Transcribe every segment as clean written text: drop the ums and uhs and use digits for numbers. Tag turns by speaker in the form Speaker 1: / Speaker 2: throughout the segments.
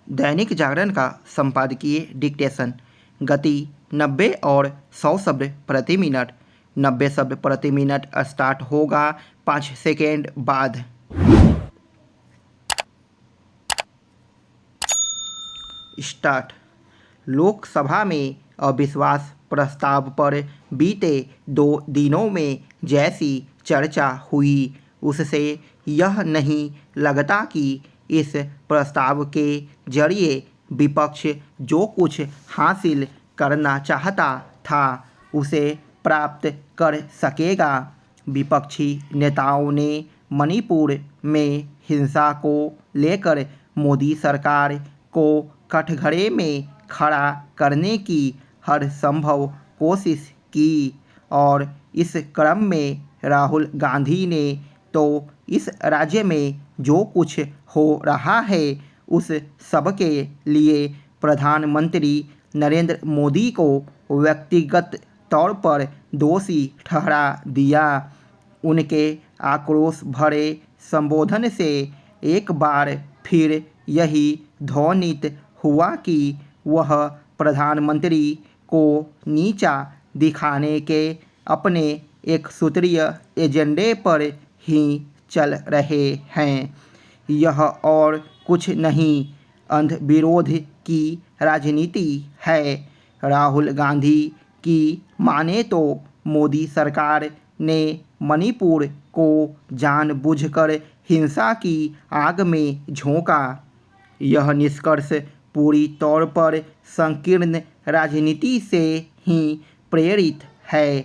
Speaker 1: दैनिक जागरण का संपादकीय डिक्टेशन। गति 90 और 100 शब्द प्रति मिनट। 90 शब्द प्रति मिनट स्टार्ट होगा 5 सेकेंड बाद। स्टार्ट। लोकसभा में अविश्वास प्रस्ताव पर बीते 2 दिनों में जैसी चर्चा हुई, उससे यह नहीं लगता कि इस प्रस्ताव के जरिए विपक्ष जो कुछ हासिल करना चाहता था उसे प्राप्त कर सकेगा। विपक्षी नेताओं ने मणिपुर में हिंसा को लेकर मोदी सरकार को कठघरे में खड़ा करने की हर संभव कोशिश की और इस क्रम में राहुल गांधी ने तो इस राज्य में जो कुछ हो रहा है उस सब के लिए प्रधानमंत्री नरेंद्र मोदी को व्यक्तिगत तौर पर दोषी ठहरा दिया। उनके आक्रोश भरे संबोधन से एक बार फिर यही ध्वनित हुआ कि वह प्रधानमंत्री को नीचा दिखाने के अपने एक सूत्रीय एजेंडे पर ही चल रहे हैं। यह और कुछ नहीं, अंधविरोध की राजनीति है। राहुल गांधी की माने तो मोदी सरकार ने मणिपुर को जानबूझकर हिंसा की आग में झोंका। यह निष्कर्ष पूरी तौर पर संकीर्ण राजनीति से ही प्रेरित है,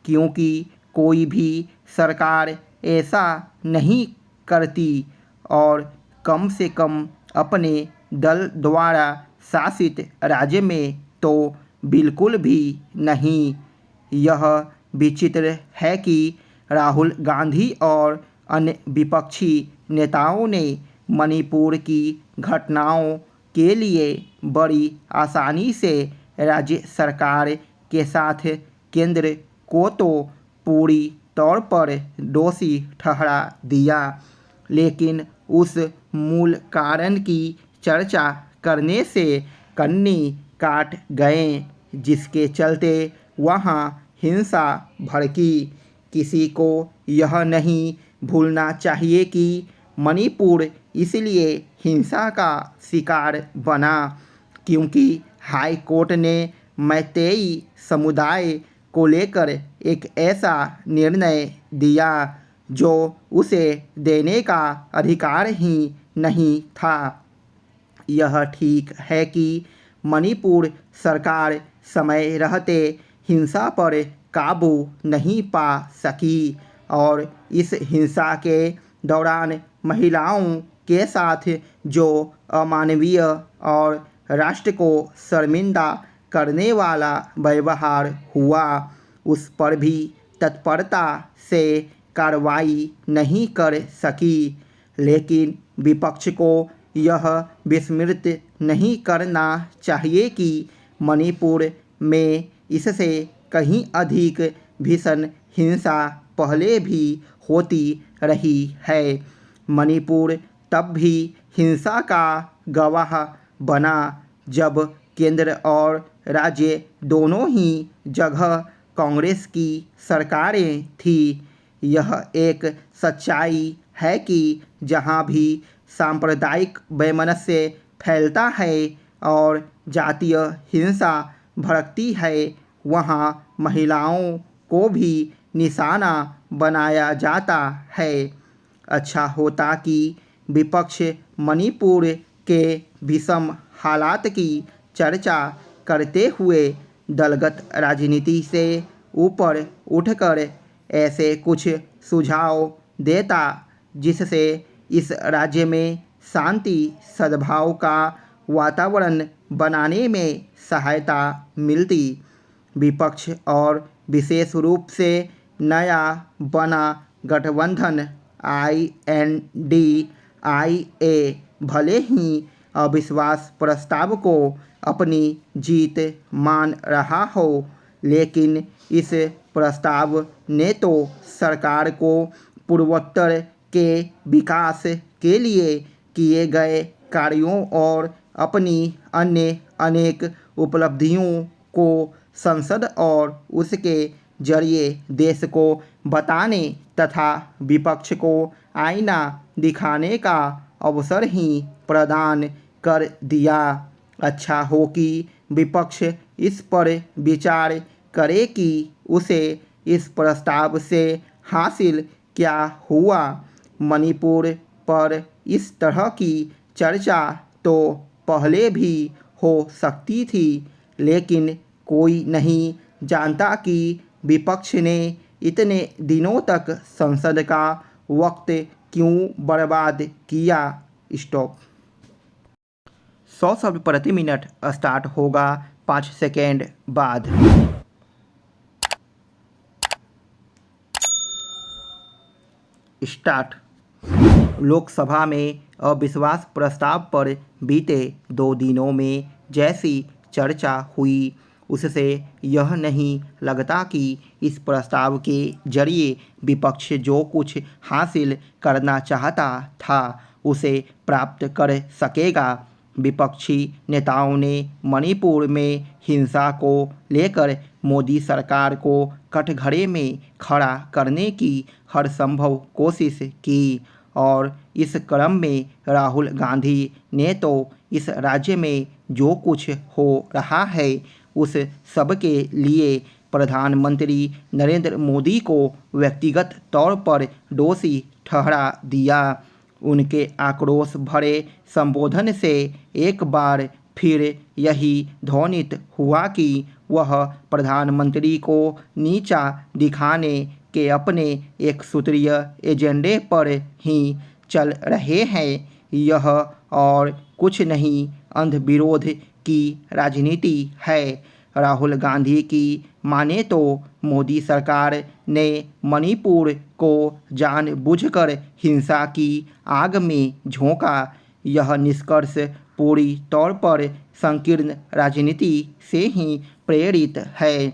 Speaker 1: क्योंकि कोई भी सरकार ऐसा नहीं करती और कम से कम अपने दल द्वारा शासित राज्य में तो बिल्कुल भी नहीं। यह विचित्र है कि राहुल गांधी और अन्य विपक्षी नेताओं ने मणिपुर की घटनाओं के लिए बड़ी आसानी से राज्य सरकार के साथ केंद्र को तो पूरी तौर पर दोषी ठहरा दिया, लेकिन उस मूल कारण की चर्चा करने से कन्नी काट गए जिसके चलते वहाँ हिंसा भड़की। किसी को यह नहीं भूलना चाहिए कि मणिपुर इसलिए हिंसा का शिकार बना क्योंकि हाई कोर्ट ने मैतेई समुदाय को लेकर एक ऐसा निर्णय दिया जो उसे देने का अधिकार ही नहीं था। यह ठीक है कि मणिपुर सरकार समय रहते हिंसा पर काबू नहीं पा सकी और इस हिंसा के दौरान महिलाओं के साथ जो अमानवीय और राष्ट्र को शर्मिंदा करने वाला व्यवहार हुआ उस पर भी तत्परता से कार्रवाई नहीं कर सकी। लेकिन विपक्ष को यह विस्मृत नहीं करना चाहिए कि मणिपुर में इससे कहीं अधिक भीषण हिंसा पहले भी होती रही है। मणिपुर तब भी हिंसा का गवाह बना जब केंद्र और राज्य दोनों ही जगह कांग्रेस की सरकारें थी। यह एक सच्चाई है कि जहां भी सांप्रदायिक वैमनस्य फैलता है और जातीय हिंसा भड़कती है वहां महिलाओं को भी निशाना बनाया जाता है। अच्छा होता कि विपक्ष मणिपुर के विषम हालात की चर्चा करते हुए दलगत राजनीति से ऊपर उठकर ऐसे कुछ सुझाव देता जिससे इस राज्य में शांति सद्भाव का वातावरण बनाने में सहायता मिलती। विपक्ष और विशेष रूप से नया बना गठबंधन INDIA भले ही अविश्वास प्रस्ताव को अपनी जीत मान रहा हो, लेकिन इस प्रस्ताव ने तो सरकार को पूर्वोत्तर के विकास के लिए किए गए कार्यों और अपनी अन्य अनेक उपलब्धियों को संसद और उसके जरिए देश को बताने तथा विपक्ष को आईना दिखाने का अवसर ही प्रदान कर दिया। अच्छा हो कि विपक्ष इस पर विचार करे कि उसे इस प्रस्ताव से हासिल क्या हुआ। मणिपुर पर इस तरह की चर्चा तो पहले भी हो सकती थी, लेकिन कोई नहीं जानता कि विपक्ष ने इतने दिनों तक संसद का वक्त क्यों बर्बाद किया। स्टॉप। 100 शब्द प्रति मिनट स्टार्ट होगा 5 सेकेंड बाद। स्टार्ट। लोकसभा में अविश्वास प्रस्ताव पर बीते 2 दिनों में जैसी चर्चा हुई, उससे यह नहीं लगता कि इस प्रस्ताव के जरिए विपक्ष जो कुछ हासिल करना चाहता था उसे प्राप्त कर सकेगा। विपक्षी नेताओं ने मणिपुर में हिंसा को लेकर मोदी सरकार को कटघरे में खड़ा करने की हर संभव कोशिश की और इस क्रम में राहुल गांधी ने तो इस राज्य में जो कुछ हो रहा है उस सब के लिए प्रधानमंत्री नरेंद्र मोदी को व्यक्तिगत तौर पर दोषी ठहरा दिया। उनके आक्रोश भरे संबोधन से एक बार फिर यही ध्वनित हुआ कि वह प्रधानमंत्री को नीचा दिखाने के अपने एक सूत्रीय एजेंडे पर ही चल रहे हैं। यह और कुछ नहीं अंधविरोध की राजनीति है। राहुल गांधी की माने तो मोदी सरकार ने मणिपुर को जानबूझकर हिंसा की आग में झोंका। यह निष्कर्ष पूरी तौर पर संकीर्ण राजनीति से ही प्रेरित है,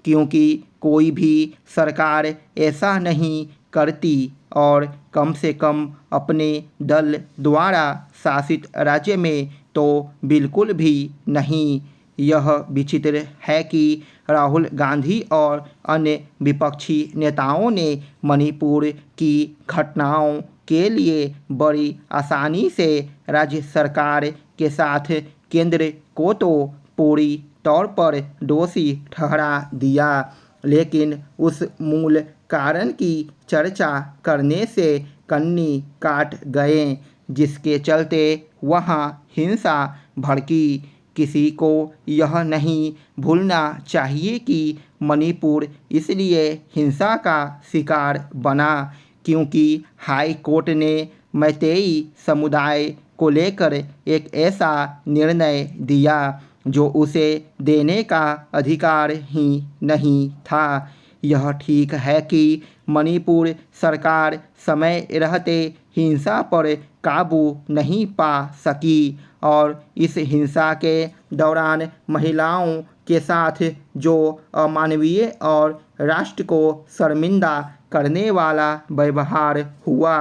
Speaker 1: क्योंकि कोई भी सरकार ऐसा नहीं करती और कम से कम अपने दल द्वारा शासित राज्य में तो बिल्कुल भी नहीं। यह विचित्र है कि राहुल गांधी और अन्य विपक्षी नेताओं ने मणिपुर की घटनाओं के लिए बड़ी आसानी से राज्य सरकार के साथ केंद्र को तो पूरी तौर पर दोषी ठहरा दिया, लेकिन उस मूल कारण की चर्चा करने से कन्नी काट गए जिसके चलते वहाँ हिंसा भड़की। किसी को यह नहीं भूलना चाहिए कि मणिपुर इसलिए हिंसा का शिकार बना क्योंकि हाई कोर्ट ने मैतेई समुदाय को लेकर एक ऐसा निर्णय दिया जो उसे देने का अधिकार ही नहीं था। यह ठीक है कि मणिपुर सरकार समय रहते हिंसा पर काबू नहीं पा सकी और इस हिंसा के दौरान महिलाओं के साथ जो अमानवीय और राष्ट्र को शर्मिंदा करने वाला व्यवहार हुआ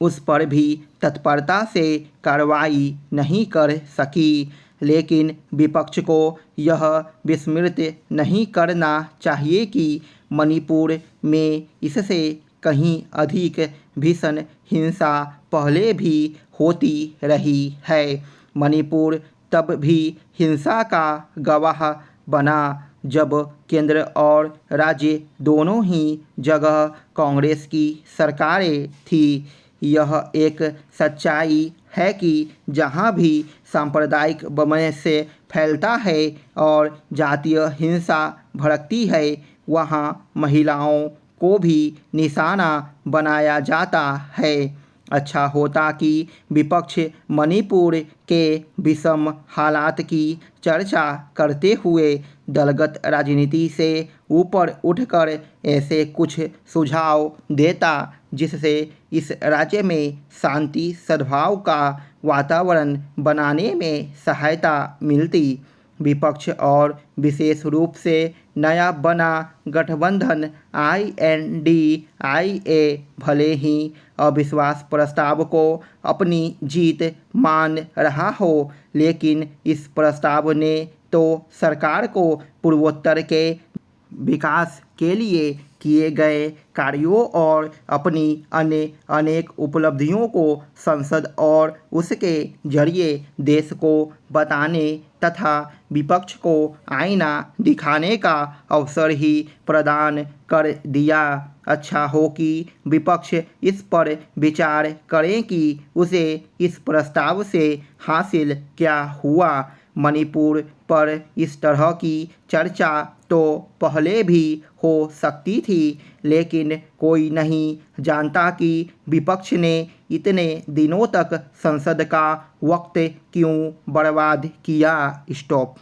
Speaker 1: उस पर भी तत्परता से कार्रवाई नहीं कर सकी। लेकिन विपक्ष को यह विस्मृत नहीं करना चाहिए कि मणिपुर में इससे कहीं अधिक भीषण हिंसा पहले भी होती रही है। मणिपुर तब भी हिंसा का गवाह बना जब केंद्र और राज्य दोनों ही जगह कांग्रेस की सरकारें थी। यह एक सच्चाई है कि जहां भी सांप्रदायिक वैमनस्य फैलता है और जातीय हिंसा भड़कती है वहां महिलाओं को भी निशाना बनाया जाता है। अच्छा होता कि विपक्ष मणिपुर के विषम हालात की चर्चा करते हुए दलगत राजनीति से ऊपर उठकर ऐसे कुछ सुझाव देता जिससे इस राज्य में शांति सद्भाव का वातावरण बनाने में सहायता मिलती। विपक्ष और विशेष रूप से नया बना गठबंधन INDIA भले ही अविश्वास प्रस्ताव को अपनी जीत मान रहा हो, लेकिन इस प्रस्ताव ने तो सरकार को पूर्वोत्तर के विकास के लिए किए गए कार्यों और अपनी अन्य अनेक उपलब्धियों को संसद और उसके जरिए देश को बताने तथा विपक्ष को आईना दिखाने का अवसर ही प्रदान कर दिया। अच्छा हो कि विपक्ष इस पर विचार करें कि उसे इस प्रस्ताव से हासिल क्या हुआ। मणिपुर पर इस तरह की चर्चा तो पहले भी हो सकती थी, लेकिन कोई नहीं जानता कि विपक्ष ने इतने दिनों तक संसद का वक्त क्यों बर्बाद किया। स्टॉप।